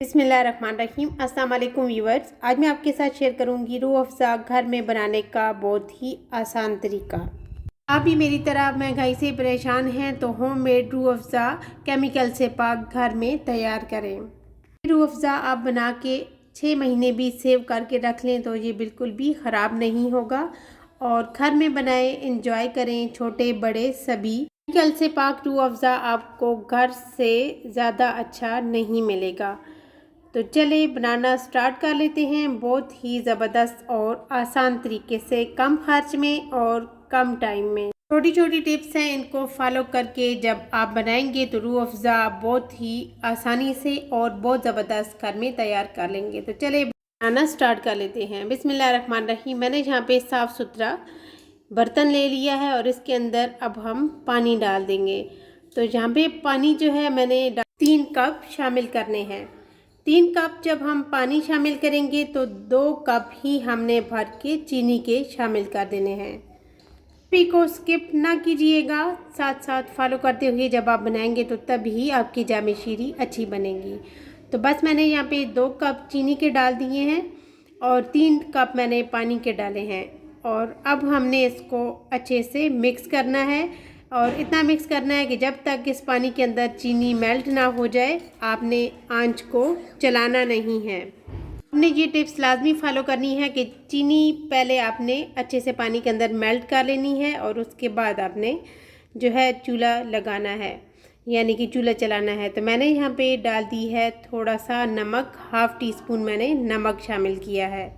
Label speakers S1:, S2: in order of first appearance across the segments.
S1: बिस्मिल्लाहिर्रहमानिर्रहीम। अस्सलाम वालेकुम व्यूअर्स। आज मैं आपके साथ शेयर करूंगी रूह अफ़ज़ा घर में बनाने का बहुत ही आसान तरीका। आप भी मेरी तरह महंगाई से परेशान हैं तो होममेड रूह अफ़ज़ा केमिकल से पाक घर में तैयार करें। रूह अफ़ज़ा आप बना के 6 महीने भी सेव करके रख लें तो ये बिल्कुल भी ख़राब नहीं होगा और घर में बनाए इंजॉय करें, छोटे बड़े सभी। केमिकल से पाक रूह अफ़ज़ा आपको घर से ज़्यादा अच्छा नहीं मिलेगा। तो चले बनाना स्टार्ट कर लेते हैं बहुत ही ज़बरदस्त और आसान तरीके से, कम खर्च में और कम टाइम में। छोटी छोटी टिप्स हैं, इनको फॉलो करके जब आप बनाएंगे तो रूह अफ़ज़ा बहुत ही आसानी से और बहुत ज़बरदस्त घर में तैयार कर लेंगे। तो चले बनाना स्टार्ट कर लेते हैं। बिस्मिल्लाहिर्रहमानिर्रहीम। मैंने यहाँ पे साफ़ सुथरा बर्तन ले लिया है और इसके अंदर अब हम पानी डाल देंगे। तो यहाँ पे पानी जो है मैंने 3 कप शामिल करने हैं। 3 कप जब हम पानी शामिल करेंगे तो 2 कप ही हमने भर के चीनी के शामिल कर देने हैं। रेसिपी को स्किप ना कीजिएगा, साथ साथ फॉलो करते हुए जब आप बनाएंगे तो तभी आपकी जामे शीरी अच्छी बनेगी। तो बस मैंने यहाँ पे 2 कप चीनी के डाल दिए हैं और 3 कप मैंने पानी के डाले हैं और अब हमने इसको अच्छे से मिक्स करना है और इतना मिक्स करना है कि जब तक इस पानी के अंदर चीनी मेल्ट ना हो जाए आपने आंच को चलाना नहीं है। आपने ये टिप्स लाजमी फॉलो करनी है कि चीनी पहले आपने अच्छे से पानी के अंदर मेल्ट कर लेनी है और उसके बाद आपने जो है चूल्हा लगाना है, यानी कि चूल्हा चलाना है। तो मैंने यहाँ पे डाल दी है थोड़ा सा नमक, हाफ़ टी स्पून मैंने नमक शामिल किया है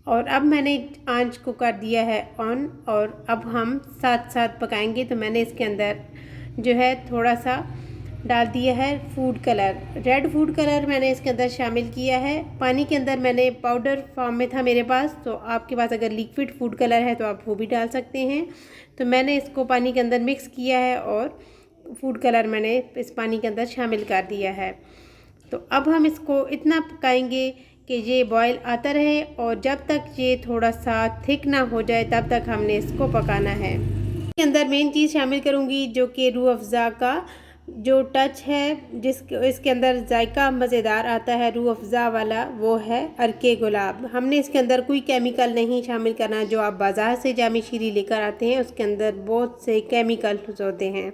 S1: और अब मैंने आंच को कर दिया है ऑन और अब हम साथ साथ पकाएंगे। तो मैंने इसके अंदर जो है थोड़ा सा डाल दिया है food colour, red food colour मैंने इसके अंदर शामिल किया है। पानी के अंदर मैंने पाउडर फॉर्म में था मेरे पास, तो आपके पास अगर लिक्विड फूड कलर है तो आप वो भी डाल सकते हैं। तो मैंने इसको पानी के अंदर मिक्स किया है और फूड कलर मैंने इस पानी के अंदर शामिल कर दिया है। तो अब हम इसको इतना पकाएंगे कि ये बॉयल आता रहे और जब तक ये थोड़ा सा थिक ना हो जाए तब तक हमने इसको पकाना है। इसके अंदर मेन चीज़ शामिल करूँगी जो कि रूह अफ़ज़ा का जो टच है, इसके अंदर जायका मज़ेदार आता है रूह अफ़ज़ा वाला, वो है अरके गुलाब। हमने इसके अंदर कोई केमिकल नहीं शामिल करना। जो आप बाज़ार से जामे शीरी लेकर आते हैं उसके अंदर बहुत से केमिकल होते हैं,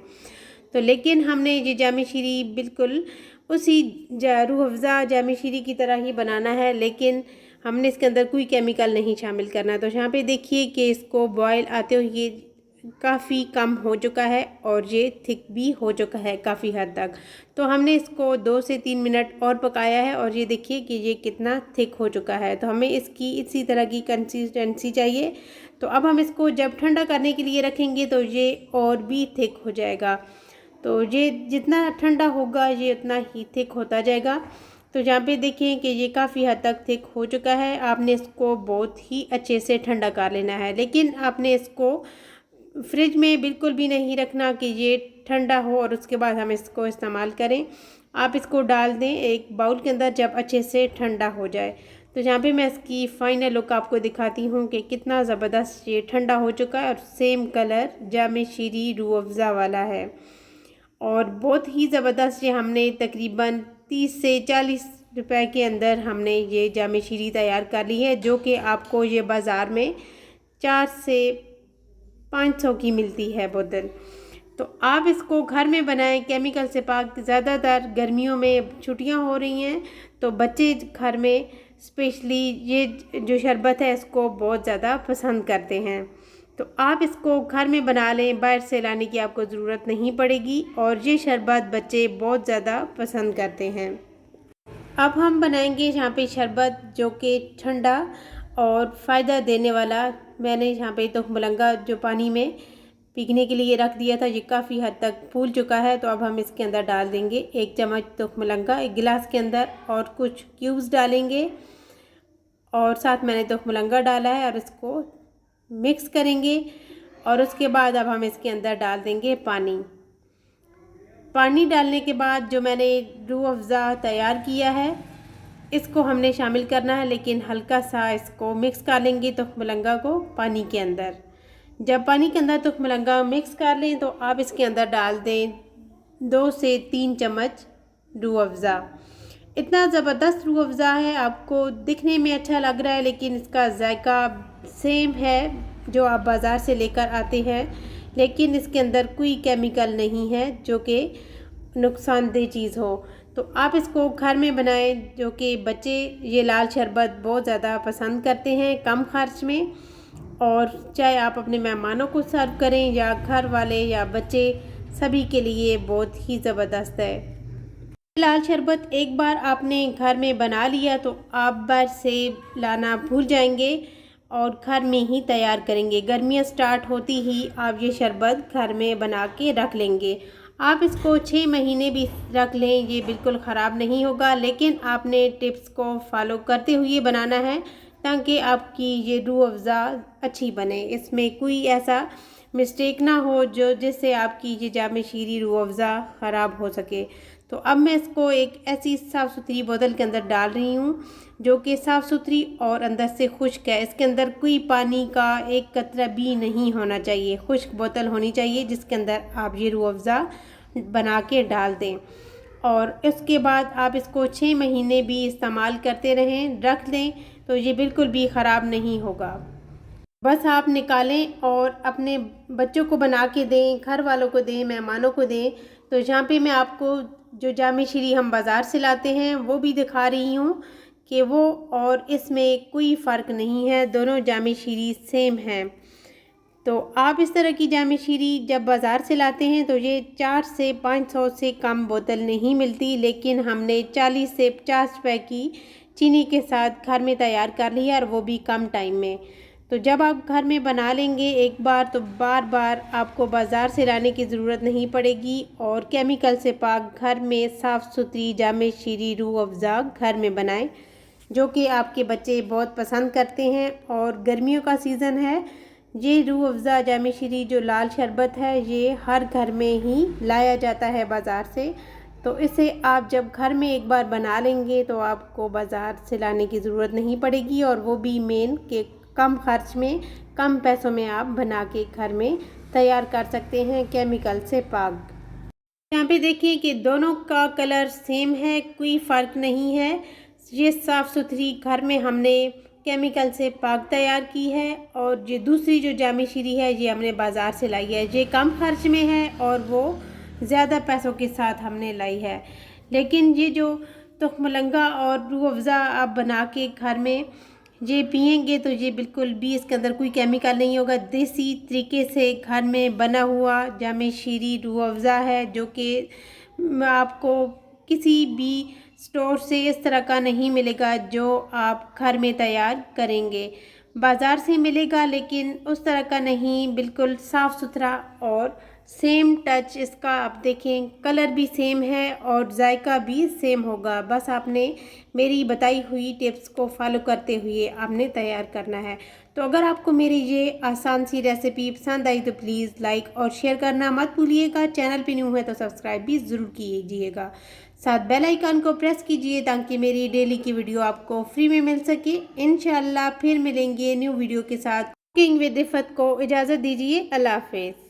S1: तो लेकिन हमने ये जामे शीरी बिल्कुल उसी रूह अफ़ज़ा जामे शीरी की तरह ही बनाना है, लेकिन हमने इसके अंदर कोई केमिकल नहीं शामिल करना। तो यहाँ पे देखिए कि इसको बॉयल आते हुए काफ़ी कम हो चुका है और ये थिक भी हो चुका है काफ़ी हद तक। तो हमने इसको 2 से 3 मिनट और पकाया है और ये देखिए कि ये कितना थिक हो चुका है। तो हमें इसकी इसी तरह की कंसिस्टेंसी चाहिए। तो अब हम इसको जब ठंडा करने के लिए रखेंगे तो ये और भी थिक हो जाएगा। तो ये जितना ठंडा होगा ये उतना ही थिक होता जाएगा। तो यहाँ पे देखें कि ये काफ़ी हद तक थिक हो चुका है। आपने इसको बहुत ही अच्छे से ठंडा कर लेना है, लेकिन आपने इसको फ्रिज में बिल्कुल भी नहीं रखना कि ये ठंडा हो और उसके बाद हम इसको इस्तेमाल करें। आप इसको डाल दें एक बाउल के अंदर जब अच्छे से ठंडा हो जाए। तो यहाँ पे मैं इसकी फ़ाइनल लुक आपको दिखाती हूँ कि कितना ज़बरदस्त ये ठंडा हो चुका है और सेम कलर जामे शीरी रूह अफ़ज़ा वाला है और बहुत ही ज़बरदस्त। ये हमने तकरीबन 30 से 40 रुपए के अंदर हमने ये जामे शीरी तैयार कर ली है, जो कि आपको ये बाज़ार में 4 से 500 की मिलती है बोतल। तो आप इसको घर में बनाएं केमिकल से पाक। ज़्यादातर गर्मियों में छुट्टियां हो रही हैं तो बच्चे घर में स्पेशली ये जो शरबत है इसको बहुत ज़्यादा पसंद करते हैं। तो आप इसको घर में बना लें, बाहर से लाने की आपको ज़रूरत नहीं पड़ेगी और ये शरबत बच्चे बहुत ज़्यादा पसंद करते हैं। अब हम बनाएंगे यहाँ पे शरबत जो कि ठंडा और फ़ायदा देने वाला। मैंने यहाँ पे तो मलंगा जो पानी में पीने के लिए रख दिया था, ये काफ़ी हद तक फूल चुका है। तो अब हम इसके अंदर डाल देंगे 1 चम्मच तो मलंगा एक गिलास के अंदर और कुछ क्यूब्स डालेंगे और साथ मैंने तो मलंगा डाला है और इसको मिक्स करेंगे और उसके बाद अब हम इसके अंदर डाल देंगे पानी। पानी डालने के बाद जो मैंने रूह अफ़ज़ा तैयार किया है इसको हमने शामिल करना है, लेकिन हल्का सा इसको मिक्स कर लेंगे तो मलंगा को पानी के अंदर। जब पानी के अंदर तो मलंगा मिक्स कर लें तो आप इसके अंदर डाल दें 2 से 3 चम्मच रूह अफ़ज़ा। इतना ज़बरदस्त रूह अफ़ज़ा है, आपको दिखने में अच्छा लग रहा है लेकिन इसका जायका सेम है जो आप बाज़ार से लेकर आते हैं, लेकिन इसके अंदर कोई केमिकल नहीं है जो कि नुकसानदेह चीज़ हो। तो आप इसको घर में बनाएं, जो कि बच्चे ये लाल शरबत बहुत ज़्यादा पसंद करते हैं कम खर्च में, और चाहे आप अपने मेहमानों को सर्व करें या घर वाले या बच्चे, सभी के लिए बहुत ही ज़बरदस्त है। लाल शरबत एक बार आपने घर में बना लिया तो आप बाहर से लाना भूल जाएंगे और घर में ही तैयार करेंगे। गर्मियाँ स्टार्ट होती ही आप ये शरबत घर में बना के रख लेंगे। आप इसको 6 महीने भी रख लें, ये बिल्कुल ख़राब नहीं होगा, लेकिन आपने टिप्स को फॉलो करते हुए बनाना है ताकि आपकी ये रूह अफ़ज़ा अच्छी बने, इसमें कोई ऐसा मिस्टेक ना हो जो जिससे आपकी ये जामे शीरी रूह अफ़ज़ा ख़राब हो सके। तो अब मैं इसको एक ऐसी साफ़ सुथरी बोतल के अंदर डाल रही हूँ जो कि साफ़ सुथरी और अंदर से खुश्क है। इसके अंदर कोई पानी का एक कतरा भी नहीं होना चाहिए, खुश्क बोतल होनी चाहिए जिसके अंदर आप ये रूह अफ़ज़ा बना के डाल दें। और इसके बाद आप इसको 6 महीने भी इस्तेमाल करते रहें, रख दें, तो ये बिल्कुल भी ख़राब नहीं होगा। बस आप निकालें और अपने बच्चों को बना के दें, घर वालों को दें, मेहमानों को दें। तो यहाँ पे मैं आपको जो जामे शीरी हम बाज़ार से लाते हैं वो भी दिखा रही हूँ कि वो और इसमें कोई फ़र्क नहीं है, दोनों जामे शीरी सेम हैं। तो आप इस तरह की जामे शीरी जब बाज़ार से लाते हैं तो ये 4 से 500 से कम बोतल नहीं मिलती, लेकिन हमने 40 से 50 रुपए की चीनी के साथ घर में तैयार कर लिया, और वो भी कम टाइम में। तो जब आप घर में बना लेंगे एक बार तो बार बार आपको बाज़ार से लाने की ज़रूरत नहीं पड़ेगी, और केमिकल से पाक घर में साफ़ सुथरी जामे शीरी रूह अफ़ज़ा घर में बनाएं, जो कि आपके बच्चे बहुत पसंद करते हैं। और गर्मियों का सीज़न है, ये रूह अफ़ज़ा जामे शीरी जो लाल शरबत है ये हर घर में ही लाया जाता है बाज़ार से। तो इसे आप जब घर में एक बार बना लेंगे तो आपको बाज़ार से लाने की ज़रूरत नहीं पड़ेगी, और वो भी मेन के कम खर्च में, कम पैसों में आप बना के घर में तैयार कर सकते हैं केमिकल से पाक। यहाँ पे देखिए कि दोनों का कलर सेम है, कोई फ़र्क नहीं है। ये साफ़ सुथरी घर में हमने केमिकल से पाक तैयार की है, और ये दूसरी जो जामे शीरी है ये हमने बाज़ार से लाई है। ये कम खर्च में है और वो ज़्यादा पैसों के साथ हमने लाई है। लेकिन ये जो तुखमलंगा और रूह अफ़ज़ा आप बना के घर में ये पिएंगे तो ये बिल्कुल भी इसके अंदर कोई केमिकल नहीं होगा। देसी तरीके से घर में बना हुआ जामे शीरी रूह अफ़ज़ा है, जो कि आपको किसी भी स्टोर से इस तरह का नहीं मिलेगा जो आप घर में तैयार करेंगे। बाज़ार से मिलेगा लेकिन उस तरह का नहीं, बिल्कुल साफ़ सुथरा और सेम टच इसका। आप देखें कलर भी सेम है और जायका भी सेम होगा। बस आपने मेरी बताई हुई टिप्स को फॉलो करते हुए आपने तैयार करना है। तो अगर आपको मेरी ये आसान सी रेसिपी पसंद आई तो प्लीज़ लाइक और शेयर करना मत भूलिएगा। चैनल पे न्यू है तो सब्सक्राइब भी ज़रूर कीजिएगा। साथ बेल आइकन को प्रेस कीजिए ताकि मेरी डेली की वीडियो आपको फ्री में मिल सके। इंशाल्लाह फिर मिलेंगे न्यू वीडियो के साथ। कुकिंग विद इफ़त को इजाज़त दीजिए। अल्लाह हाफ़िज़।